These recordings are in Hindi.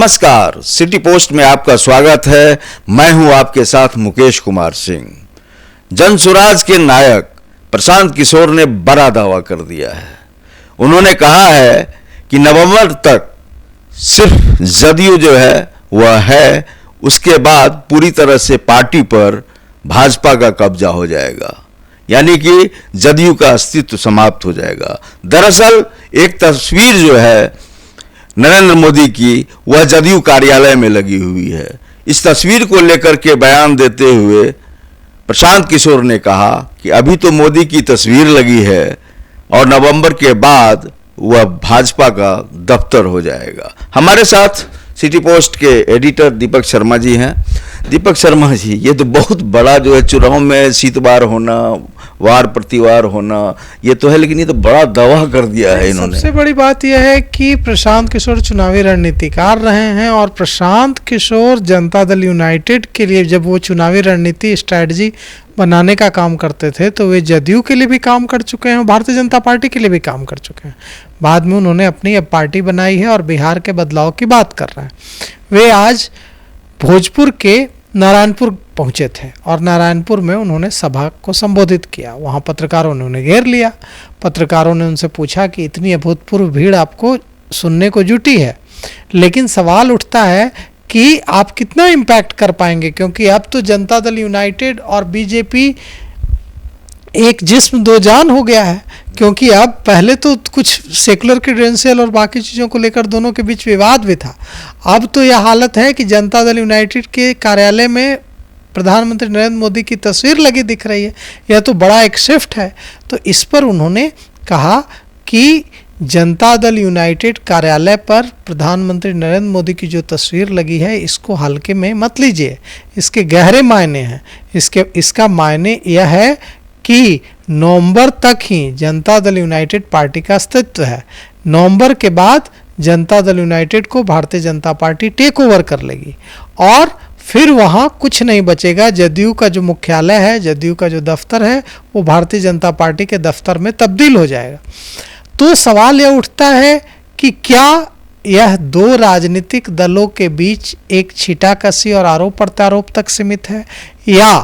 नमस्कार, सिटी पोस्ट में आपका स्वागत है। मैं हूं आपके साथ मुकेश कुमार सिंह। जनसुराज के नायक प्रशांत किशोर ने बड़ा दावा कर दिया है। उन्होंने कहा है कि नवंबर तक सिर्फ जदयू जो है वह है, उसके बाद पूरी तरह से पार्टी पर भाजपा का कब्जा हो जाएगा, यानी कि जदयू का अस्तित्व समाप्त हो जाएगा। दरअसल एक तस्वीर जो है नरेंद्र मोदी की, वह जदयू कार्यालय में लगी हुई है। इस तस्वीर को लेकर के बयान देते हुए प्रशांत किशोर ने कहा कि अभी तो मोदी की तस्वीर लगी है और नवंबर के बाद वह भाजपा का दफ्तर हो जाएगा। हमारे साथ सिटी पोस्ट के एडिटर दीपक शर्मा जी हैं। दीपक शर्मा जी, ये तो बहुत बड़ा जो है चुनाव में शीतवार होना, वार प्रतिवार होना, ये तो है, लेकिन ये तो बड़ा दावा कर दिया है इन्होंने। सबसे बड़ी बात यह है कि प्रशांत किशोर चुनावी रणनीतिकार रहे हैं और प्रशांत किशोर जनता दल यूनाइटेड के लिए जब वो चुनावी रणनीति स्ट्रैटेजी बनाने का काम करते थे तो वे जदयू के लिए भी काम कर चुके हैं, भारतीय जनता पार्टी के लिए भी काम कर चुके हैं। बाद में उन्होंने अपनी अब पार्टी बनाई है और बिहार के बदलाव की बात कर रहे हैं। वे आज भोजपुर के नारायणपुर पहुंचे थे और नारायणपुर में उन्होंने सभा को संबोधित किया। वहां पत्रकारों ने उन्हें घेर लिया। पत्रकारों ने उनसे पूछा कि इतनी अभूतपूर्व भीड़ आपको सुनने को जुटी है, लेकिन सवाल उठता है कि आप कितना इम्पैक्ट कर पाएंगे, क्योंकि अब तो जनता दल यूनाइटेड और बीजेपी एक जिस्म दो जान हो गया है। क्योंकि अब पहले तो कुछ सेकुलर क्रेडेंशियल और बाकी चीज़ों को लेकर दोनों के बीच विवाद भी था। अब तो यह हालत है कि जनता दल यूनाइटेड के कार्यालय में प्रधानमंत्री नरेंद्र मोदी की तस्वीर लगी दिख रही है। यह तो बड़ा एक शिफ्ट है। तो इस पर उन्होंने कहा कि जनता दल यूनाइटेड कार्यालय पर प्रधानमंत्री नरेंद्र मोदी की जो तस्वीर लगी है, इसको हल्के में मत लीजिए, इसके गहरे मायने हैं। इसका मायने यह है कि नवंबर तक ही जनता दल यूनाइटेड पार्टी का अस्तित्व है। नवंबर के बाद जनता दल यूनाइटेड को Bharatiya Janata party take over कर लेगी और फिर वहाँ कुछ नहीं बचेगा। जदयू का जो मुख्यालय है, जदयू का जो दफ्तर है, वो भारतीय जनता पार्टी के दफ्तर में तब्दील हो जाएगा। तो सवाल यह उठता है कि क्या यह दो राजनीतिक दलों के बीच एक छींटाकशी और आरोप प्रत्यारोप तक सीमित है, या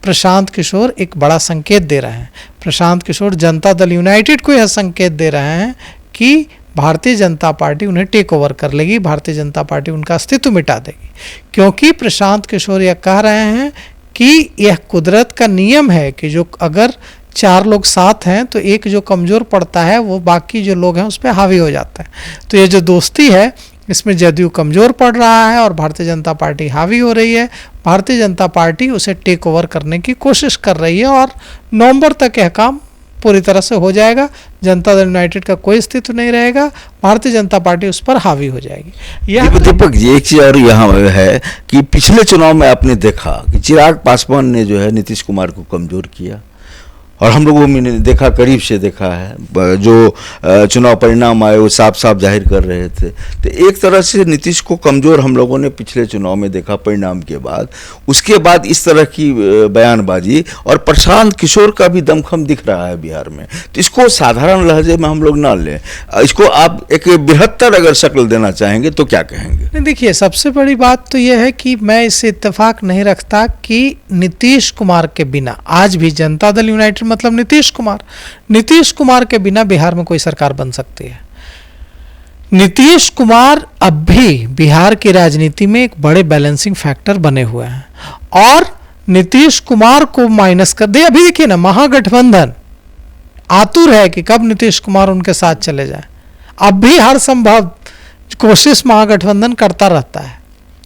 प्रशांत किशोर एक बड़ा संकेत दे रहे हैं। प्रशांत किशोर जनता दल यूनाइटेड को यह संकेत दे रहे हैं कि भारतीय जनता पार्टी उन्हें टेक ओवर कर लेगी, भारतीय जनता पार्टी उनका अस्तित्व मिटा देगी। क्योंकि प्रशांत किशोर यह कह रहे हैं कि यह कुदरत का नियम है कि जो अगर चार लोग साथ हैं तो एक जो कमज़ोर पड़ता है वो बाकी जो लोग हैं उस पर हावी हो जाता है। तो ये जो दोस्ती है, इसमें जदयू कमज़ोर पड़ रहा है और भारतीय जनता पार्टी हावी हो रही है। भारतीय जनता पार्टी उसे टेक ओवर करने की कोशिश कर रही है और नवंबर तक यह काम पूरी तरह से हो जाएगा। जनता दल यूनाइटेड का कोई अस्तित्व नहीं रहेगा, भारतीय जनता पार्टी उस पर हावी हो जाएगी। यह दीपक जी, एक चीज और यहाँ है कि पिछले चुनाव में आपने देखा कि चिराग पासवान ने जो है नीतीश कुमार को कमजोर किया और हम लोगों ने देखा, करीब से देखा है। जो चुनाव परिणाम आए वो साफ साफ जाहिर कर रहे थे। तो एक तरह से नीतीश को कमज़ोर हम लोगों ने पिछले चुनाव में देखा परिणाम के बाद। उसके बाद इस तरह की बयानबाजी, और प्रशांत किशोर का भी दमखम दिख रहा है बिहार में। तो इसको साधारण लहजे में हम लोग ना लें, इसको आप एक बृहत्तर अगर शक्ल देना चाहेंगे तो क्या कहेंगे? नहीं, देखिए, सबसे बड़ी बात तो यह है कि मैं इससे इत्तेफाक नहीं रखता कि नीतीश कुमार के बिना आज भी जनता दल यूनाइटेड मतलब नीतीश कुमार के बिना बिहार में कोई सरकार बन सकती है। नीतीश कुमार अब भी बिहार की राजनीति में एक बड़े बैलेंसिंग फैक्टर बने हुए हैं और नीतीश कुमार को माइनस कर दे। अभी देखिए ना, महागठबंधन आतुर है कि कब नीतीश कुमार उनके साथ चले जाए। अब भी हर संभव कोशिश महागठबंधन करता रहता है,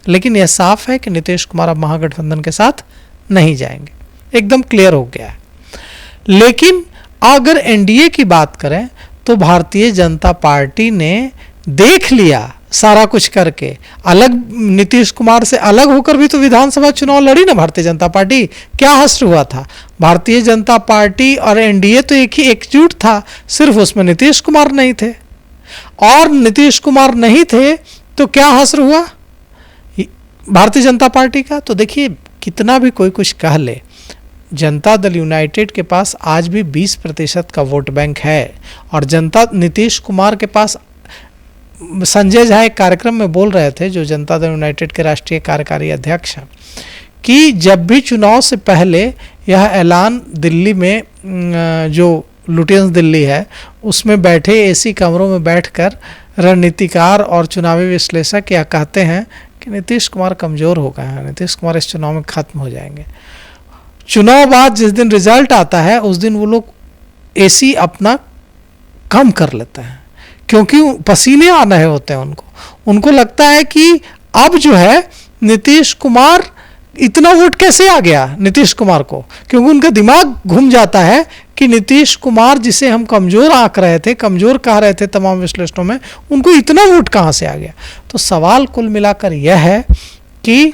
लेकिन यह साफ है कि नीतीश कुमार अब महागठबंधन के साथ नहीं जाएंगे, एकदम क्लियर हो गया है। लेकिन अगर एनडीए की बात करें तो भारतीय जनता पार्टी ने देख लिया सारा कुछ करके, अलग नीतीश कुमार से अलग होकर भी तो विधानसभा चुनाव लड़ी ना भारतीय जनता पार्टी। क्या हश्र हुआ था? भारतीय जनता पार्टी और एनडीए तो एक ही एकजुट था, सिर्फ उसमें नीतीश कुमार नहीं थे। और नीतीश कुमार नहीं थे तो क्या हश्र हुआ भारतीय जनता पार्टी का? तो देखिए, कितना भी कोई कुछ कह ले, जनता दल यूनाइटेड के पास आज भी 20% का वोट बैंक है और नीतीश कुमार के पास संजय झा एक कार्यक्रम में बोल रहे थे, जो जनता दल यूनाइटेड के राष्ट्रीय कार्यकारी अध्यक्ष हैं, कि जब भी चुनाव से पहले यह ऐलान दिल्ली में, जो लुटियंस दिल्ली है उसमें बैठे एसी कमरों में बैठकर रणनीतिकार और चुनावी विश्लेषक यह कहते हैं कि नीतीश कुमार कमज़ोर हो गए हैं, नीतीश कुमार इस चुनाव में ख़त्म हो जाएंगे। चुनाव बाद जिस दिन रिजल्ट आता है उस दिन वो लोग एसी अपना कम कर लेते हैं, क्योंकि पसीने आ रहे होते हैं उनको लगता है कि अब जो है नीतीश कुमार, इतना वोट कैसे आ गया नीतीश कुमार को, क्योंकि उनका दिमाग घूम जाता है कि नीतीश कुमार जिसे हम कमज़ोर आंक रहे थे, कमज़ोर कह रहे थे तमाम विश्लेषणों में, उनको इतना वोट कहाँ से आ गया। तो सवाल कुल मिलाकर यह है कि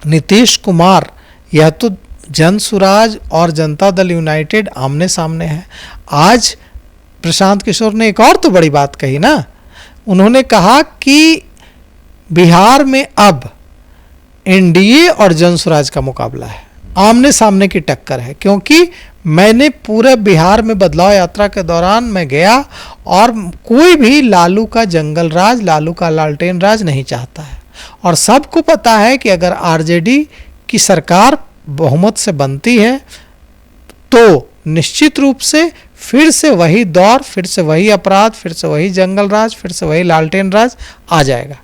नीतीश कुमार, यह तो जन सुराज और जनता दल यूनाइटेड आमने सामने है। आज प्रशांत किशोर ने एक और तो बड़ी बात कही ना, उन्होंने कहा कि बिहार में अब एनडीए और जन सुराज का मुकाबला है, आमने सामने की टक्कर है। क्योंकि मैंने पूरे बिहार में बदलाव यात्रा के दौरान मैं गया और कोई भी लालू का जंगल राज, लालू का लालटेन राज नहीं चाहता है, और सबको पता है कि अगर आरजेडी की सरकार बहुमत से बनती है तो निश्चित रूप से फिर से वही दौर, फिर से वही अपराध, फिर से वही जंगल राज, फिर से वही लालटेन राज आ जाएगा।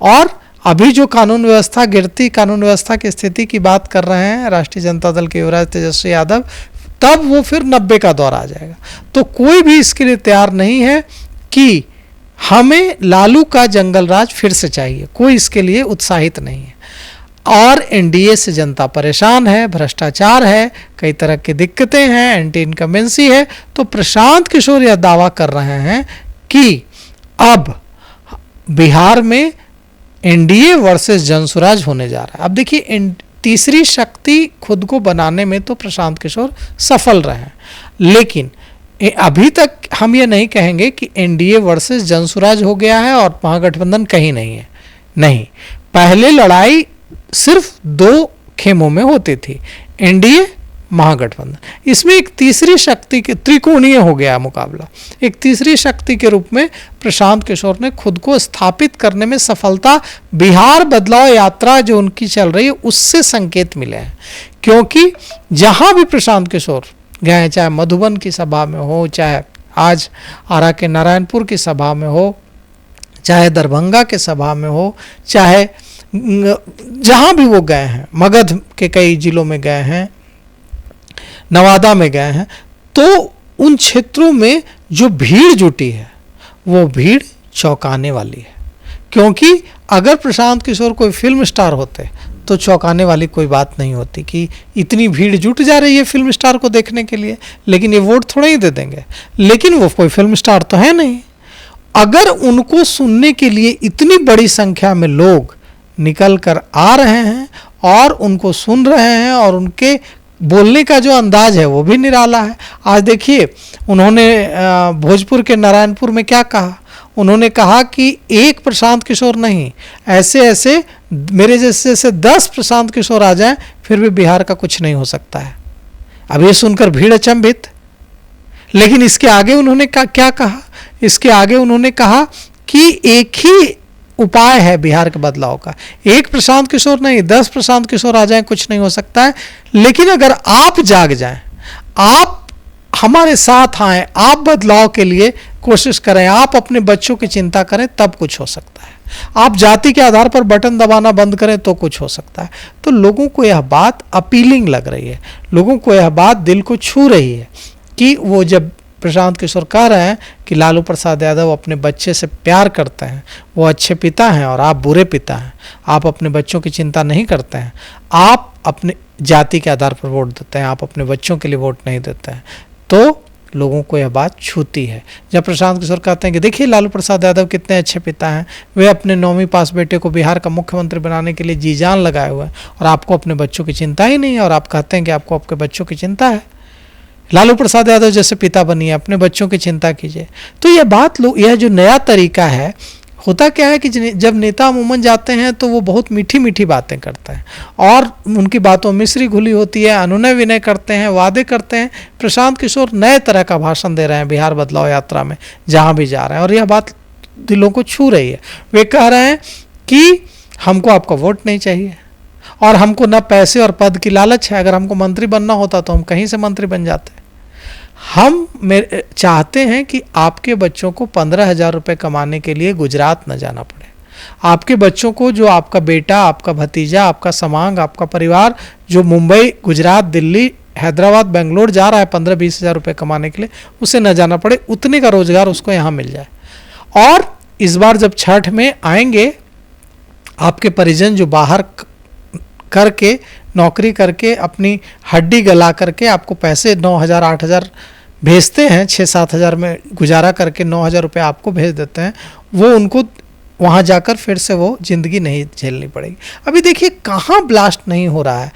और अभी जो कानून व्यवस्था, गिरती कानून व्यवस्था की स्थिति की बात कर रहे हैं राष्ट्रीय जनता दल के युवराज तेजस्वी यादव, तब वो फिर 90 का दौर आ जाएगा। तो कोई भी इसके लिए तैयार नहीं है कि हमें लालू का जंगल राज फिर से चाहिए, कोई इसके लिए उत्साहित नहीं है। और एनडीए से जनता परेशान है, भ्रष्टाचार है, कई तरह की दिक्कतें हैं, एंटी इनकम्बेंसी है। तो प्रशांत किशोर यह दावा कर रहे हैं कि अब बिहार में एनडीए वर्सेस जनसुराज होने जा रहा है। अब देखिए, तीसरी शक्ति खुद को बनाने में तो प्रशांत किशोर सफल रहे हैं, लेकिन अभी तक हम ये नहीं कहेंगे कि एनडीए वर्सेस जनसुराज हो गया है और महागठबंधन कहीं नहीं है। नहीं, पहले लड़ाई सिर्फ 2 खेमों में होती थी, एनडीए, महागठबंधन। इसमें एक तीसरी शक्ति के, त्रिकोणीय हो गया मुकाबला, एक तीसरी शक्ति के रूप में प्रशांत किशोर ने खुद को स्थापित करने में सफलता, बिहार बदलाव यात्रा जो उनकी चल रही है उससे संकेत मिले हैं। क्योंकि जहां भी प्रशांत किशोर गए, चाहे मधुबन की सभा में हो, चाहे आज आरा के नारायणपुर की सभा में हो, चाहे दरभंगा के सभा में हो, चाहे जहां भी वो गए हैं, मगध के कई जिलों में गए हैं, नवादा में गए हैं, तो उन क्षेत्रों में जो भीड़ जुटी है वो भीड़ चौंकाने वाली है। क्योंकि अगर प्रशांत किशोर कोई फिल्म स्टार होते तो चौंकाने वाली कोई बात नहीं होती कि इतनी भीड़ जुट जा रही है फिल्म स्टार को देखने के लिए, लेकिन ये वोट थोड़ा ही दे देंगे। लेकिन वो कोई फिल्म स्टार तो है नहीं। अगर उनको सुनने के लिए इतनी बड़ी संख्या में लोग निकल कर आ रहे हैं और उनको सुन रहे हैं, और उनके बोलने का जो अंदाज है वो भी निराला है। आज देखिए, उन्होंने भोजपुर के नारायणपुर में क्या कहा, उन्होंने कहा कि एक प्रशांत किशोर नहीं, ऐसे ऐसे मेरे जैसे 10 प्रशांत किशोर आ जाएं फिर भी बिहार का कुछ नहीं हो सकता है। अब ये सुनकर भीड़ अचंभित। लेकिन इसके आगे उन्होंने क्या कहा, इसके आगे उन्होंने कहा कि एक ही उपाय है बिहार के बदलाव का, एक प्रशांत किशोर नहीं, 10 प्रशांत किशोर आ जाएं कुछ नहीं हो सकता है। लेकिन अगर आप जाग जाएं, आप हमारे साथ आएं, आप बदलाव के लिए कोशिश करें, आप अपने बच्चों की चिंता करें, तब कुछ हो सकता है। आप जाति के आधार पर बटन दबाना बंद करें तो कुछ हो सकता है। तो लोगों को यह बात अपीलिंग लग रही है, लोगों को यह बात दिल को छू रही है कि वो जब प्रशांत किशोर कह रहे हैं कि लालू प्रसाद यादव अपने बच्चे से प्यार करते हैं, वो अच्छे पिता हैं और आप बुरे पिता हैं, आप अपने बच्चों की चिंता नहीं करते हैं, आप अपने जाति के आधार पर वोट देते हैं, आप अपने बच्चों के लिए वोट नहीं देते हैं, तो लोगों को यह बात छूती है। जब प्रशांत किशोर कहते हैं कि देखिए लालू प्रसाद यादव कितने अच्छे पिता हैं, वे अपने 9वीं पास बेटे को बिहार का मुख्यमंत्री बनाने के लिए जी जान लगाए हुए हैं, और आपको अपने बच्चों की चिंता ही नहीं है, और आप कहते हैं कि आपको आपके बच्चों की चिंता है। लालू प्रसाद यादव जैसे पिता बनिए, अपने बच्चों की चिंता कीजिए। तो यह बात यह जो नया तरीका है, होता क्या है कि जब नेता अमूमन जाते हैं तो वो बहुत मीठी मीठी बातें करते हैं और उनकी बातों में मिश्री घुली होती है, अनुनय विनय करते हैं, वादे करते हैं। प्रशांत किशोर नए तरह का भाषण दे रहे हैं बिहार बदलाव यात्रा में, जहाँ भी जा रहे हैं, और यह बात दिलों को छू रही है। वे कह रहे हैं कि हमको आपका वोट नहीं चाहिए और हमको न पैसे और पद की लालच है। अगर हमको मंत्री बनना होता तो हम कहीं से मंत्री बन जाते। हम चाहते हैं कि आपके बच्चों को 15,000 रुपये कमाने के लिए गुजरात न जाना पड़े। आपके बच्चों को, जो आपका बेटा, आपका भतीजा, आपका समांग, आपका परिवार जो मुंबई, गुजरात, दिल्ली, हैदराबाद, बेंगलोर जा रहा है 15-20 हज़ार रुपये कमाने के लिए, उसे न जाना पड़े। उतने का रोजगार उसको यहाँ मिल जाए। और इस बार जब छठ में आएंगे, आपके परिजन जो बाहर करके नौकरी करके अपनी हड्डी गला करके आपको पैसे 9,000 8,000 भेजते हैं, 6-7 हज़ार में गुजारा करके 9,000 रुपये आपको भेज देते हैं, वो उनको वहाँ जाकर फिर से वो ज़िंदगी नहीं झेलनी पड़ेगी। अभी देखिए कहाँ ब्लास्ट नहीं हो रहा है,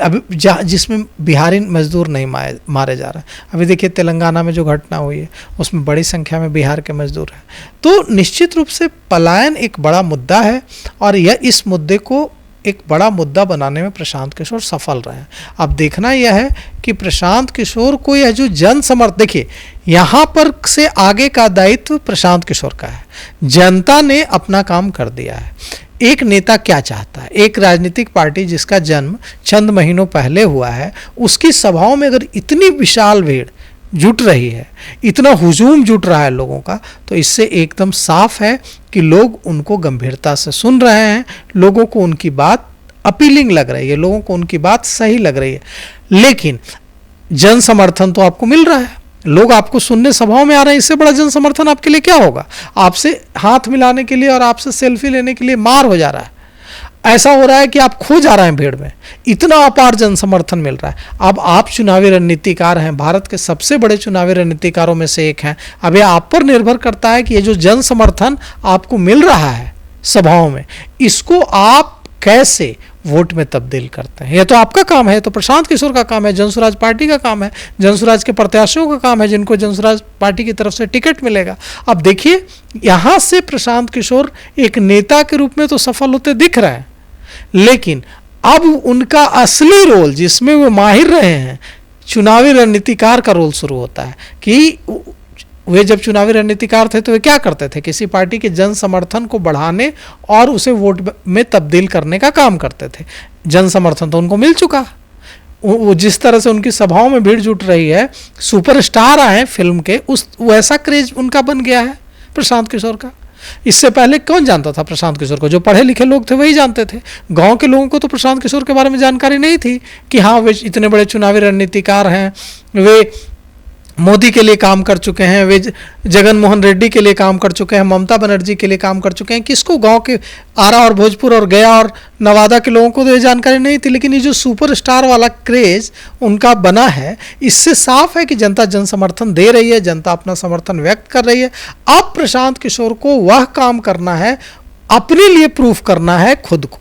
अभी जिसमें बिहारी मजदूर नहीं मारे जा रहे हैं। अभी देखिए तेलंगाना में जो घटना हुई है उसमें बड़ी संख्या में बिहार के मजदूर हैं। तो निश्चित रूप से पलायन एक बड़ा मुद्दा है और यह इस मुद्दे को एक बड़ा मुद्दा बनाने में प्रशांत किशोर सफल रहे हैं। अब देखना यह है कि प्रशांत किशोर को यह जो जन समर्थन, देखिए यहाँ पर से आगे का दायित्व प्रशांत किशोर का है। जनता ने अपना काम कर दिया है। एक नेता क्या चाहता है? एक राजनीतिक पार्टी जिसका जन्म चंद महीनों पहले हुआ है, उसकी सभाओं में अगर इतनी विशाल भीड़ जुट रही है, इतना हुजूम जुट रहा है लोगों का, तो इससे एकदम साफ है कि लोग उनको गंभीरता से सुन रहे हैं, लोगों को उनकी बात अपीलिंग लग रही है, लोगों को उनकी बात सही लग रही है। लेकिन जन समर्थन तो आपको मिल रहा है, लोग आपको सुनने सभाओं में आ रहे हैं। इससे बड़ा जन समर्थन आपके लिए क्या होगा? आपसे हाथ मिलाने के लिए और आपसे सेल्फी लेने के लिए मार हो जा रहा है। ऐसा हो रहा है कि आप खो जा रहे हैं भीड़ में, इतना अपार जन समर्थन मिल रहा है। अब आप चुनावी रणनीतिकार हैं, भारत के सबसे बड़े चुनावी रणनीतिकारों में से एक हैं। अब यह आप पर निर्भर करता है कि ये जो जन समर्थन आपको मिल रहा है सभाओं में, इसको आप कैसे वोट में तब्दील करते हैं। यह तो आपका काम है, तो प्रशांत किशोर का काम है, जनसुराज पार्टी का काम है, जनसुराज के प्रत्याशियों का काम है जिनको जनसुराज पार्टी की तरफ से टिकट मिलेगा। अब देखिए यहाँ से प्रशांत किशोर एक नेता के रूप में तो सफल होते दिख रहे हैं, लेकिन अब उनका असली रोल जिसमें वो माहिर रहे हैं, चुनावी रणनीतिकार का रोल शुरू होता है। कि वे जब चुनावी रणनीतिकार थे तो वे क्या करते थे? किसी पार्टी के जन समर्थन को बढ़ाने और उसे वोट में तब्दील करने का काम करते थे। जन समर्थन तो उनको मिल चुका, वो जिस तरह से उनकी सभाओं में भीड़ जुट रही है, सुपरस्टार आए फिल्म के, उस वैसा क्रेज उनका बन गया है प्रशांत किशोर का। इससे पहले कौन जानता था प्रशांत किशोर को? जो पढ़े लिखे लोग थे वही जानते थे। गांव के लोगों को तो प्रशांत किशोर के बारे में जानकारी नहीं थी कि हाँ वे इतने बड़े चुनावी रणनीतिकार हैं, वे मोदी के लिए काम कर चुके हैं, वे जगन मोहन रेड्डी के लिए काम कर चुके हैं, ममता बनर्जी के लिए काम कर चुके हैं। किसको? गांव के आरा और भोजपुर और गया और नवादा के लोगों को तो ये जानकारी नहीं थी। लेकिन ये जो सुपरस्टार वाला क्रेज उनका बना है, इससे साफ है कि जनता जन समर्थन दे रही है, जनता अपना समर्थन व्यक्त कर रही है। अब प्रशांत किशोर को वह काम करना है, अपने लिए प्रूफ करना है खुद को,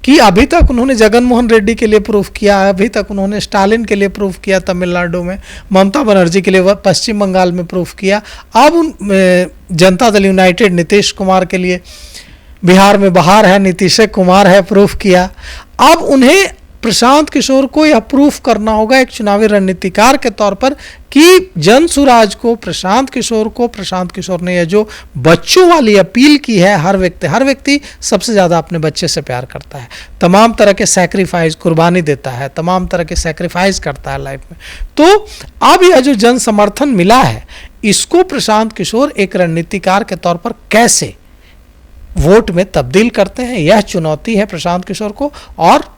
कि अभी तक उन्होंने जगन मोहन रेड्डी के लिए प्रूफ किया, अभी तक उन्होंने स्टालिन के लिए प्रूफ किया तमिलनाडु में, ममता बनर्जी के लिए पश्चिम बंगाल में प्रूफ किया, अब जनता दल यूनाइटेड नीतीश कुमार के लिए बिहार में बाहर है, नीतीश कुमार है, प्रूफ किया। अब उन्हें प्रशांत किशोर को यह प्रूफ करना होगा एक चुनावी रणनीतिकार के तौर पर कि जनसुराज को, प्रशांत किशोर ने यह जो बच्चों वाली अपील की है, हर व्यक्ति सबसे ज़्यादा अपने बच्चे से प्यार करता है, तमाम तरह के सैक्रिफाइस, कुर्बानी देता है, तमाम तरह के सैक्रिफाइस करता है लाइफ में। तो अब यह जो जन समर्थन मिला है, इसको प्रशांत किशोर एक रणनीतिकार के तौर पर कैसे वोट में तब्दील करते हैं, यह चुनौती है प्रशांत किशोर को। और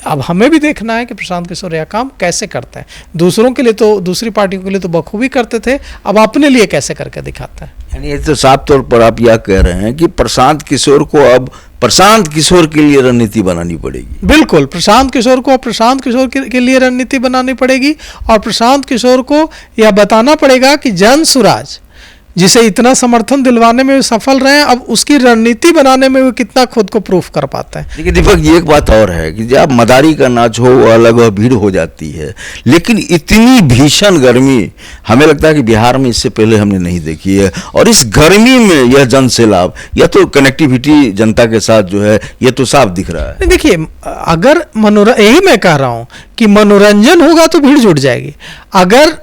अब हमें भी देखना है कि प्रशांत किशोर यह काम कैसे करते हैं। दूसरों के लिए तो, दूसरी पार्टियों के लिए तो बखूबी करते थे, अब अपने लिए कैसे करके दिखाते हैं। यानी ये तो साफ तौर पर आप यह कह रहे हैं कि प्रशांत किशोर को अब प्रशांत किशोर के लिए रणनीति बनानी पड़ेगी। बिल्कुल, प्रशांत किशोर को प्रशांत किशोर के लिए रणनीति बनानी पड़ेगी और प्रशांत किशोर को यह बताना पड़ेगा कि जनसुराज जिसे इतना समर्थन दिलवाने में वे सफल रहे हैं, अब उसकी रणनीति बनाने में वे कितना खुद को प्रूफ कर पाते हैं। देखिए दीपक, ये एक बात और है कि जब मदारी का नाच हो अलग भीड़ हो जाती है, लेकिन इतनी भीषण गर्मी हमें लगता है कि बिहार में इससे पहले हमने नहीं देखी है। और इस गर्मी में यह जन सैलाब या तो कनेक्टिविटी जनता के साथ जो है, यह तो साफ दिख रहा है। देखिए, अगर यही मैं कह रहा हूं कि मनोरंजन होगा तो भीड़ जुट जाएगी। अगर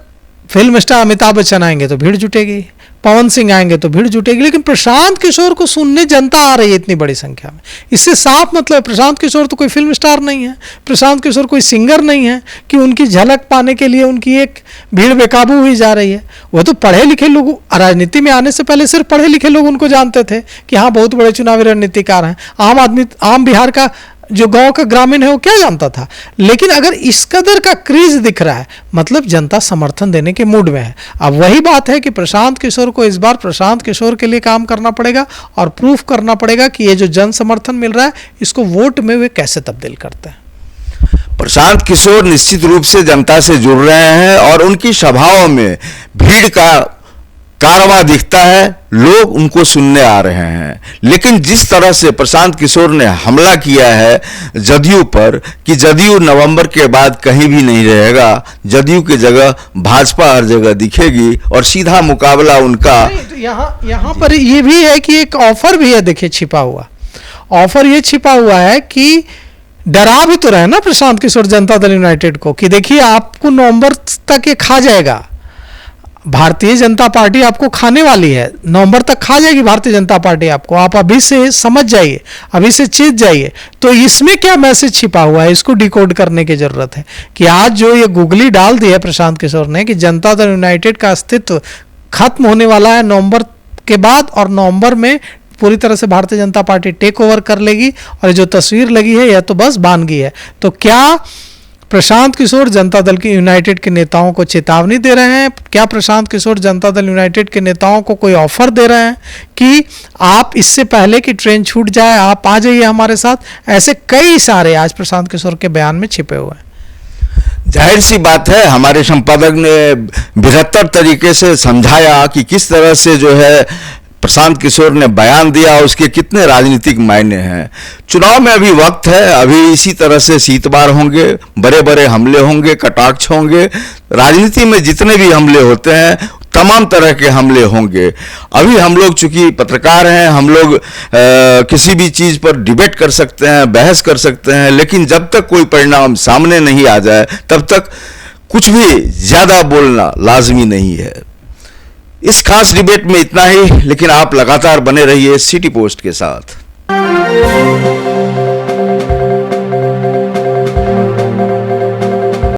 फिल्म स्टार अमिताभ बच्चन आएंगे तो भीड़ जुटेगी, पवन सिंह आएंगे तो भीड़ जुटेगी, लेकिन प्रशांत किशोर को सुनने जनता आ रही है इतनी बड़ी संख्या में। इससे साफ मतलब प्रशांत किशोर तो कोई फिल्म स्टार नहीं है, प्रशांत किशोर कोई सिंगर नहीं है कि उनकी झलक पाने के लिए उनकी एक भीड़ बेकाबू हुई जा रही है। वो तो पढ़े लिखे लोग, राजनीति में आने से पहले सिर्फ पढ़े लिखे लोग उनको जानते थे कि हाँ बहुत बड़े चुनावी रणनीतिकार हैं। आम आदमी, आम बिहार का जो गांव का ग्रामीण है वो क्या जानता था। लेकिन अगर इस कदर का क्रेज दिख रहा है मतलब जनता समर्थन देने के मूड में है। अब वही बात है कि प्रशांत किशोर को इस बार प्रशांत किशोर के लिए काम करना पड़ेगा और प्रूफ करना पड़ेगा कि ये जो जन समर्थन मिल रहा है इसको वोट में वे कैसे तब्दील करते हैं। प्रशांत किशोर निश्चित रूप से जनता से जुड़ रहे हैं और उनकी सभाओं में भीड़ का कारवां दिखता है, लोग उनको सुनने आ रहे हैं। लेकिन जिस तरह से प्रशांत किशोर ने हमला किया है जदयू पर कि जदयू नवंबर के बाद कहीं भी नहीं रहेगा, जदयू की जगह भाजपा हर जगह दिखेगी और सीधा मुकाबला उनका। तो यहाँ पर ये भी है कि एक ऑफर भी है, देखिए छिपा हुआ ऑफर ये छिपा हुआ है कि डरा भी तो रहे ना प्रशांत किशोर जनता दल यूनाइटेड को कि देखिए आपको नवंबर तक ये खा जाएगा, भारतीय जनता पार्टी आपको खाने वाली है, नवंबर तक खा जाएगी भारतीय जनता पार्टी आपको, आप अभी से समझ जाइए, अभी से चेत जाइए। तो इसमें क्या मैसेज छिपा हुआ है इसको डिकोड करने की जरूरत है कि आज जो ये गुगली डाल दी है प्रशांत किशोर ने कि जनता दल यूनाइटेड का अस्तित्व खत्म होने वाला है नवंबर के बाद, और नवंबर में पूरी तरह से Bharatiya Janata party take over कर लेगी, और जो तस्वीर लगी है यह तो बस बानगी है। तो क्या प्रशांत किशोर जनता दल की यूनाइटेड के नेताओं को चेतावनी दे रहे हैं? क्या प्रशांत किशोर जनता दल यूनाइटेड के नेताओं को कोई ऑफर दे रहे हैं कि आप इससे पहले कि ट्रेन छूट जाए आप आ जाइए हमारे साथ? ऐसे कई इशारे आज प्रशांत किशोर के बयान में छिपे हुए हैं। जाहिर सी बात है, हमारे संपादक ने बेहतर तरीके से समझाया कि किस तरह से जो है प्रशांत किशोर ने बयान दिया, उसके कितने राजनीतिक मायने हैं। चुनाव में अभी वक्त है, अभी इसी तरह से शीतबार होंगे, बड़े बड़े हमले होंगे, कटाक्ष होंगे। राजनीति में जितने भी हमले होते हैं तमाम तरह के हमले होंगे। अभी हम लोग चूंकि पत्रकार हैं, हम लोग किसी भी चीज़ पर डिबेट कर सकते हैं, बहस कर सकते हैं, लेकिन जब तक कोई परिणाम सामने नहीं आ जाए तब तक कुछ भी ज़्यादा बोलना लाजमी नहीं है। इस खास डिबेट में इतना ही, लेकिन आप लगातार बने रहिए सिटी पोस्ट के साथ।